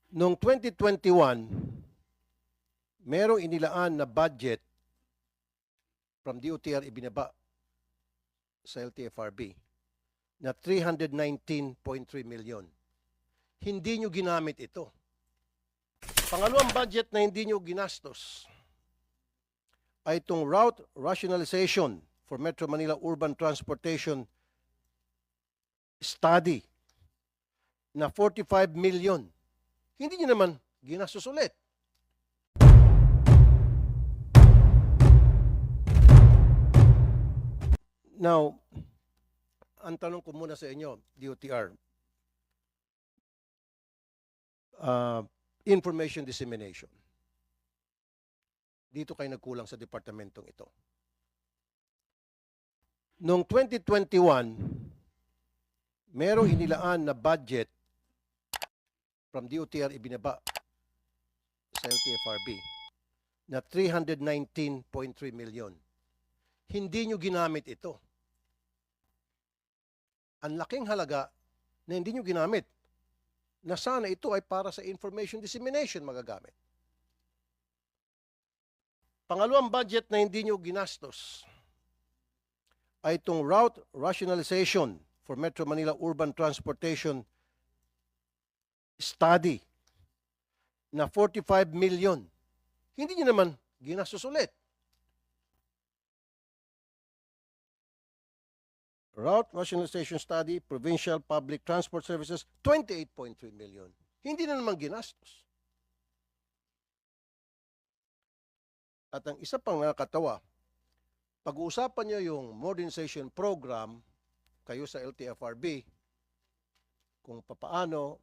Noong 2021, merong inilaan na budget from DOTR ibinaba sa LTFRB na 319.3 million. Hindi nyo ginamit ito. Pangalawang budget na hindi nyo ginastos ay itong route rationalization for Metro Manila Urban Transportation Study na 45 million. Hindi nyo naman ginastos ulit. Now, ang tanong ko muna sa inyo, DOTR, information dissemination. Dito kayo nagkulang sa departamentong ito. Noong 2021, merong inilaan na budget from DOTR ibinaba sa LTFRB na 319.3 million. Hindi nyo ginamit ito. Ang laking halaga na hindi nyo ginamit na sana ito ay para sa information dissemination magagamit. Pangalawang budget na hindi nyo ginastos ay itong route rationalization for Metro Manila Urban Transportation Study na 45 million. Hindi nyo naman ginastos ulit. Route Rationalization Study, Provincial Public Transport Services, 28.3 million. Hindi na naman ginastos. At ang isa pang nakakatawa, pag-uusapan niyo yung modernization program, kayo sa LTFRB, kung papaano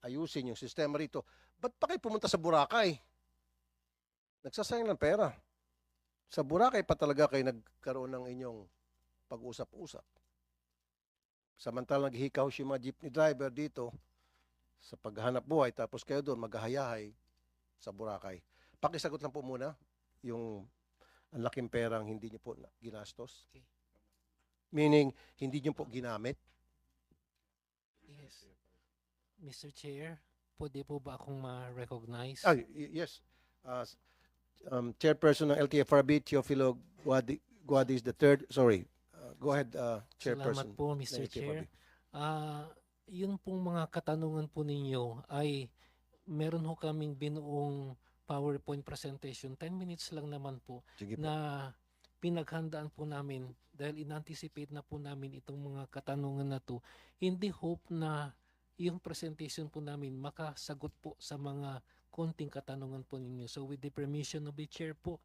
ayusin yung sistema rito, ba't pa kayo pumunta sa Boracay? Nagsasayang ng pera. Sa Boracay pa talaga kayo nagkaroon ng inyong pag-usap-usap. Samantalang naghihikaw si mga jeepney driver dito sa paghahanap buhay, tapos kayo doon maghahayahay sa Boracay. Pakisagot lang po muna yung ang laking perang hindi nyo po ginastos. Okay. Meaning, hindi nyo po ginamit. Yes. Mr. Chair, pwede po ba akong ma-recognize? Yes. Chairperson ng LTFRB, Teofilo Guadis III. Sorry. Go ahead, Chairperson. Salamat po, Mr. Chair. Yun pong mga katanungan po ninyo ay meron ho kaming binuong PowerPoint presentation. 10 minutes lang naman po Sige po. na pinaghandaan po namin dahil in-anticipate na po namin itong mga katanungan na to. Hindi hope na yung presentation po namin makasagot po sa mga konting katanungan po ninyo. So with the permission of the chair po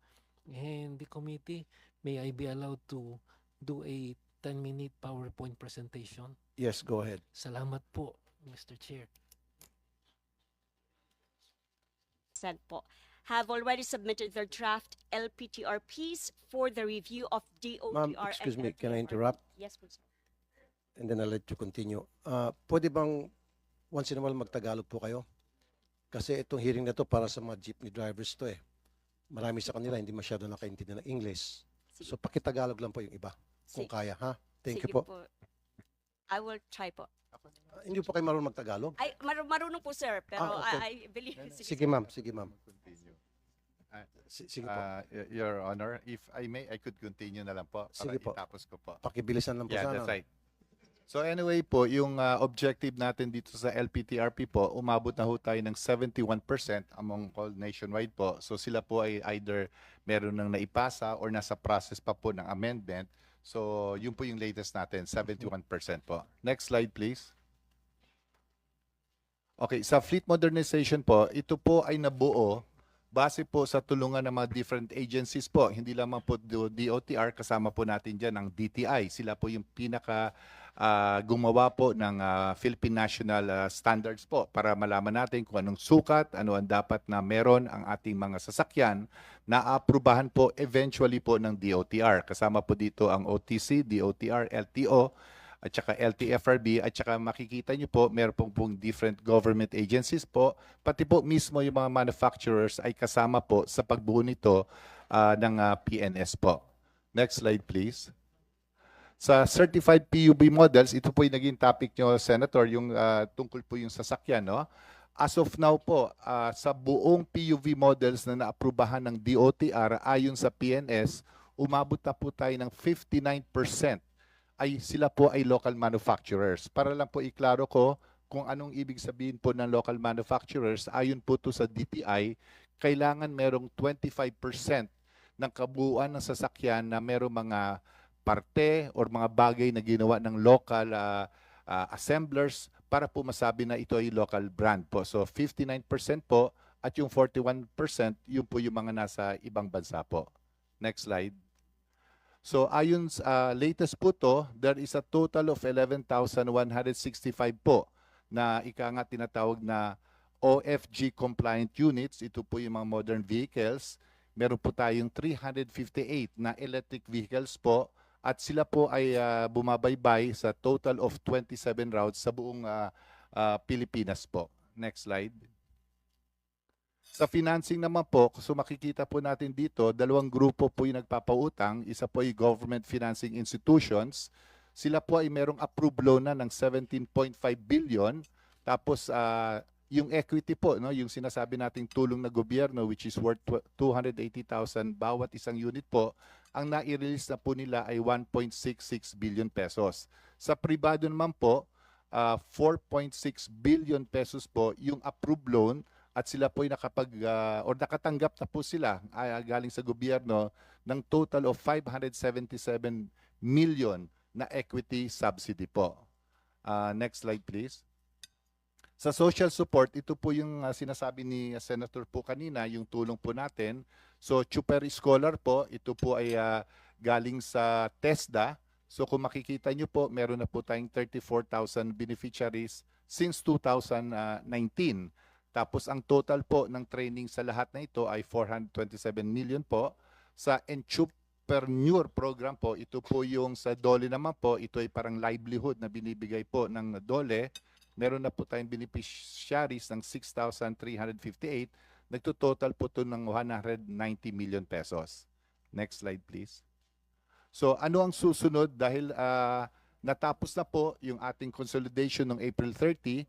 and the committee, may I be allowed to do a 10-minute PowerPoint presentation? Yes, go ahead. Salamat po, Mr. Chair. Po have already submitted their draft LPTRPs for the review of DOTR. Ma'am, excuse me, can I interrupt? Yes, please. And then I'll let you continue. Pwede bang once in a while magtagalog po kayo? Kasi itong hearing na to para sa mga jeepney drivers to eh. Marami sa kanila hindi masyado nakaintindi ng English. So pakitagalog lang po yung iba. Kung Sige. kaya, ha? Thank you Sige po. I will try po. Hindi po kayo marunong magtagalog? Ay, marunong po, sir, pero okay. I believe. Sige, ma'am. Sige, ma'am. Continue. Sige po. Your Honor, if I may, I could continue na lang po para Sige po. itapos ko po. Pakibilisan lang po Yeah, sana. that's right. So anyway po, yung objective natin dito sa LPTRP po, umabot na ho tayo ng 71% among all nationwide po. So sila po ay either meron nang naipasa or nasa process pa po ng amendment. So yun po yung latest natin, 71% po. Next slide please. Okay, sa fleet modernization po, ito po ay nabuo base po sa tulungan ng mga different agencies po. Hindi lamang po DOTR, kasama po natin dyan ang DTI. Sila po yung pinaka gumawa po ng Philippine National Standards po para malaman natin kung anong sukat, ano ang dapat na meron ang ating mga sasakyan na aprubahan po eventually po ng DOTR. Kasama po dito ang OTC, DOTR, LTO, at saka LTFRB, at saka makikita nyo po, meron pong different government agencies po, pati po mismo yung mga manufacturers ay kasama po sa pagbuo nito ng PNS po. Next slide please. Sa certified PUB models, ito po yung naging topic nyo, Senator, yung tungkol po yung sasakyan, no? As of now po, sa buong PUV models na naaprubahan ng DOTR ayon sa PNS, umabot na po tayo ng 59% ay sila po ay local manufacturers. Para lang po iklaro ko kung anong ibig sabihin po ng local manufacturers, ayon po to sa DTI, kailangan merong 25% ng kabuuan ng sasakyan na merong mga parte or mga bagay na ginawa ng local assemblers para po masabi na ito ay local brand po. So 59% po at yung 41% yun po yung mga nasa ibang bansa po. Next slide. So ayon sa latest po to, there is a total of 11,165 po na ika nga tinatawag na OFG compliant units. Ito po yung mga modern vehicles. Meron po tayong 358 na electric vehicles po at sila po ay bumabaybay sa total of 27 routes sa buong Pilipinas po. Next slide. Sa financing naman po, so makikita po natin dito, dalawang grupo po yung nagpapautang. Isa po ay government financing institutions. Sila po ay merong approved loan na ng 17.5 billion. Tapos yung equity po, no, yung sinasabi nating tulong na gobyerno which is worth 280,000 bawat isang unit po, ang nai-release na po nila ay 1.66 billion pesos. Sa pribado naman po, 4.6 billion pesos po yung approved loan at sila po ay or nakatanggap na po sila galing sa gobyerno ng total of 577 million na equity subsidy po. Next slide please. Sa social support, ito po yung sinasabi ni Senator po kanina, yung tulong po natin. So, Chuper Scholar po, ito po ay galing sa TESDA. So, kung makikita nyo po, meron na po tayong 34,000 beneficiaries since 2019. Tapos, ang total po ng training sa lahat na ito ay 427 million po. Sa Entrepreneur Program po, ito po yung sa DOLE naman po, ito ay parang livelihood na binibigay po ng DOLE. Meron na po tayong beneficiaries ng 6,358. Nagtototal po ito ng 190 million pesos. Next slide please. So ano ang susunod dahil natapos na po yung ating consolidation ng April 30.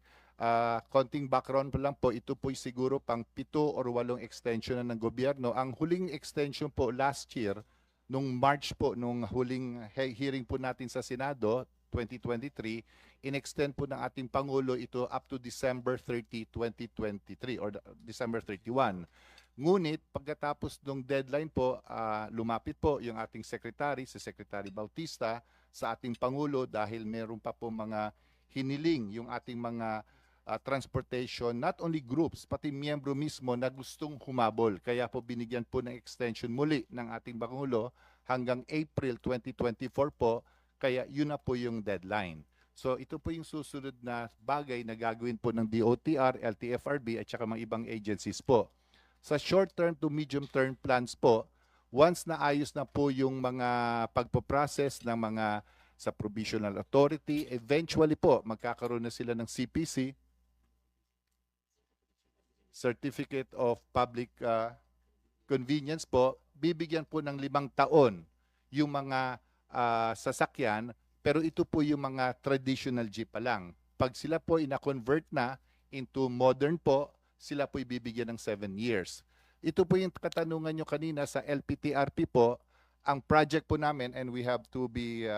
Konting background pa lang po, ito po siguro pang 7 or 8 extension na ng gobyerno. Ang huling extension po last year, nung March po, nung huling hearing po natin sa Senado, 2023, in-extend po ng ating Pangulo ito up to December 30, 2023 or December 31. Ngunit pagkatapos ng deadline po, lumapit po yung ating secretary, si Secretary Bautista, sa ating Pangulo dahil meron pa po mga hiniling yung ating mga transportation, not only groups, pati miyembro mismo na gustong humabol. Kaya po binigyan po ng extension muli ng ating Pangulo hanggang April 2024 po. Kaya yun na po yung deadline. So ito po yung susunod na bagay na gagawin po ng DOTR, LTFRB at saka mga ibang agencies po. Sa short-term to medium-term plans po, once na ayos na po yung mga pagpo-process ng mga sa provisional authority, eventually po magkakaroon na sila ng CPC, Certificate of Public Convenience po, bibigyan po ng 5 taon yung mga sasakyan, pero ito po yung mga traditional jeep pa lang. Pag sila po ina-convert na into modern po, sila po ibibigyan ng 7 years. Ito po yung katanungan nyo kanina sa LPTRP po, ang project po namin, and we have to be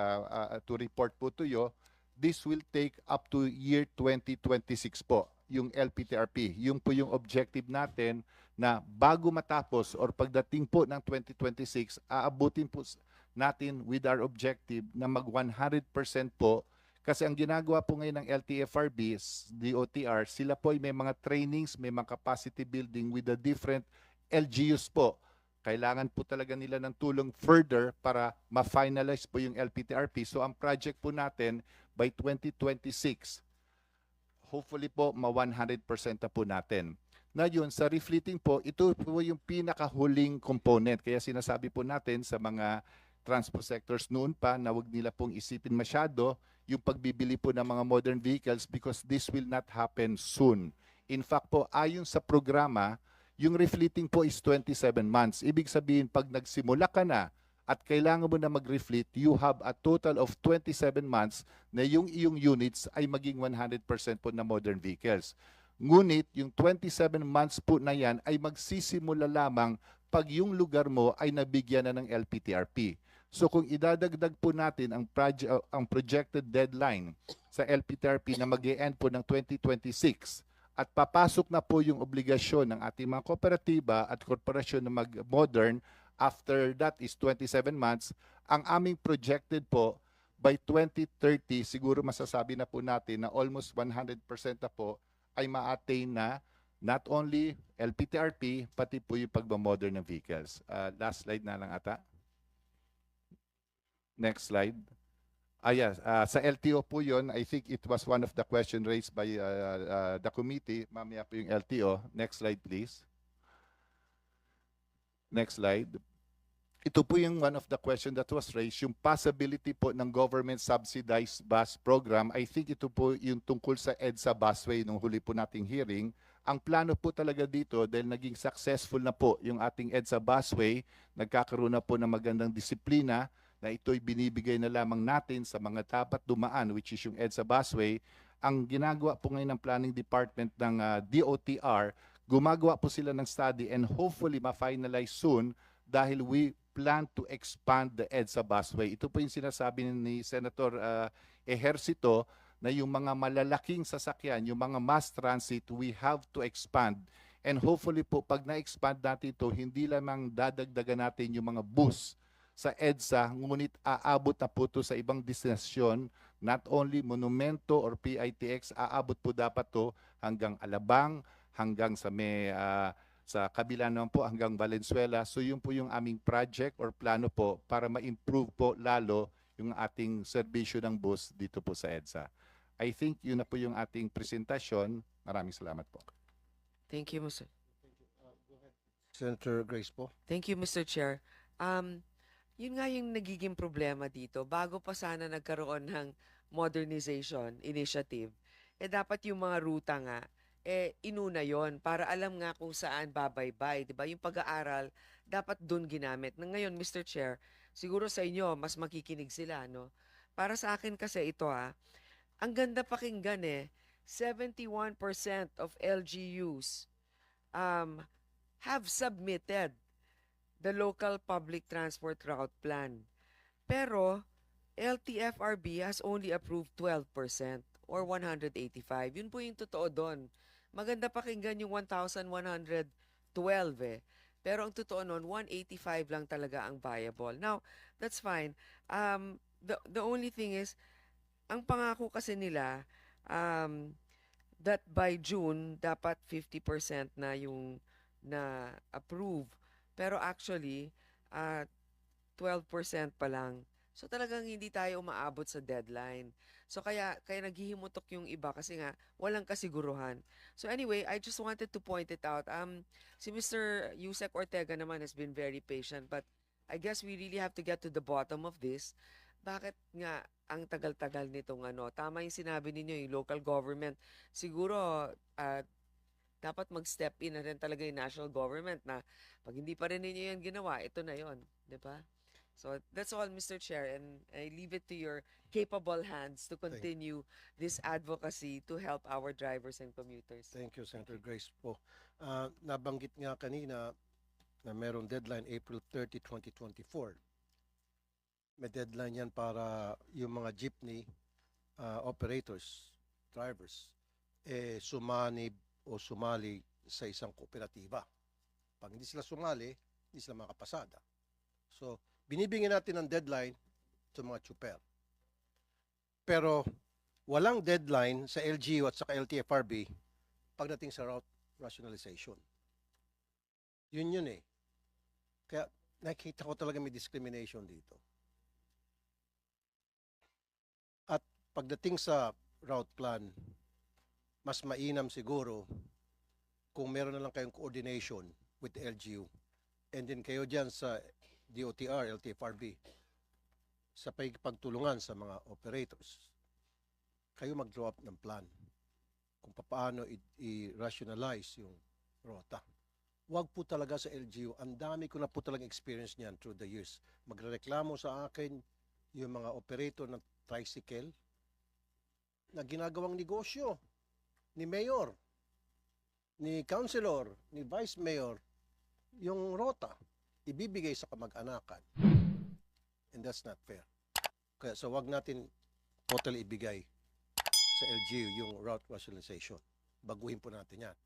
to report po to you, this will take up to year 2026 po, yung LPTRP. Yung po yung objective natin na bago matapos or pagdating po ng 2026, aabutin po natin with our objective na mag 100% po kasi ang ginagawa po ngayon ng LTFRB, DOTR, sila po ay may mga trainings, may mga capacity building with the different LGUs po. Kailangan po talaga nila ng tulong further para ma-finalize po yung LPTRP. So ang project po natin by 2026, hopefully po ma 100% na po natin. Na yun, sa refleeting po, ito po yung pinakahuling component. Kaya sinasabi po natin sa mga transport sectors noon pa na wag nila pong isipin masyado yung pagbibili po ng mga modern vehicles because this will not happen soon. In fact po, ayon sa programa, yung refleeting po is 27 months. Ibig sabihin, pag nagsimula ka na at kailangan mo na mag-refleet, you have a total of 27 months na yung iyong units ay maging 100% po na modern vehicles. Ngunit yung 27 months po na yan ay magsisimula lamang pag yung lugar mo ay nabigyan na ng LPTRP. So kung idadagdag po natin ang projected deadline sa LPTRP na mag-e-end po ng 2026 at papasok na po yung obligasyon ng ating mga kooperatiba at korporasyon na mag-modern, after that is 27 months, ang aming projected po by 2030, siguro masasabi na po natin na almost 100% na po ay ma-attain na not only LPTRP, pati po yung pagmamodern ng vehicles. Last slide na lang ata. Next slide. Yes, sa LTO po yun, I think it was one of the questions raised by the committee. Mamaya po yung LTO. Next slide, please. Next slide. Ito po yung one of the questions that was raised, yung possibility po ng government subsidized bus program. I think ito po yung tungkol sa EDSA busway nung huli po nating hearing. Ang plano po talaga dito, dahil naging successful na po yung ating EDSA busway, nagkakaroon na po ng magandang disiplina na ito'y binibigay na lamang natin sa mga dapat dumaan, which is yung EDSA busway. Ang ginagawa po ngayon ng planning department ng DOTR, gumagawa po sila ng study and hopefully ma-finalize soon dahil we plan to expand the EDSA busway. Ito po yung sinasabi ni Senator Ejercito na yung mga malalaking sasakyan, yung mga mass transit, we have to expand. And hopefully po, pag na-expand natin ito, hindi lamang dadagdagan natin yung mga bus sa EDSA, ngunit aabot na po ito sa ibang destinasyon, not only Monumento or PITX, aabot po dapat to hanggang Alabang, hanggang sa sa kabila naman po hanggang Valenzuela. So yun po yung aming project or plano po para ma-improve po lalo yung ating serbisyo ng bus dito po sa EDSA. I think yun na po yung ating presentasyon. Maraming salamat po. Thank you, Mr. Senator Grace po. Thank you, Mr. Chair. Yun nga yung nagiging problema dito. Bago pa sana nagkaroon ng modernization initiative, dapat yung mga ruta nga, inuna yon para alam nga kung saan babaybay. Diba? Yung pag-aaral, dapat dun ginamit. Ngayon, Mr. Chair, siguro sa inyo, mas makikinig sila, no? Para sa akin kasi ito, ang ganda pakinggan 71% of LGUs have submitted the local public transport route plan. Pero, LTFRB has only approved 12% or 185. Yun po yung totoo doon. Maganda pakinggan yung 1,112 Pero ang totoo noon, 185 lang talaga ang viable. Now, that's fine. The only thing is, ang pangako kasi nila, that by June, dapat 50% na yung na-approve. Pero actually, 12% pa lang. So talagang hindi tayo umaabot sa deadline. So kaya naghihimutok yung iba kasi nga walang kasiguruhan. So anyway, I just wanted to point it out. Si Mr. Yusek Ortega naman has been very patient, but I guess we really have to get to the bottom of this. Bakit nga ang tagal-tagal nitong tama yung sinabi ninyo, yung local government. Siguro dapat mag-step in na rin talaga yung national government na pag hindi pa rin ninyo yan ginawa, ito na yon, di ba? So that's all, Mr. Chair, and I leave it to your capable hands to continue this advocacy to help our drivers and commuters. Thank you, Senator Grace po. Nabanggit nga kanina na merong deadline April 30, 2024. May deadline yan para yung mga jeepney operators, drivers, sumanib o sumali sa isang kooperatiba. Pag hindi sila sumali, hindi sila makapasada. So, binibigyan natin ng deadline sa mga chuper. Pero, walang deadline sa LGU at sa LTFRB pagdating sa route rationalization. Yun Kaya, nakikita ko talaga may discrimination dito. At pagdating sa route plan, mas mainam siguro kung meron na lang kayong coordination with the LGU and then kayo dyan sa DOTR, LTFRB sa pagtulungan sa mga operators. Kayo mag-draw up ng plan kung paano i-rationalize yung rota. Huwag po talaga sa LGU. Ang dami ko na po talagang experience niyan through the years. Magrereklamo sa akin yung mga operator ng tricycle na ginagawang negosyo ni Mayor. ni councilor, ni vice mayor, yung rota, ibibigay sa kamag-anakan. And that's not fair. Kaya so wag natin totally ibigay sa LGU yung route rationalization. Baguhin po natin yan.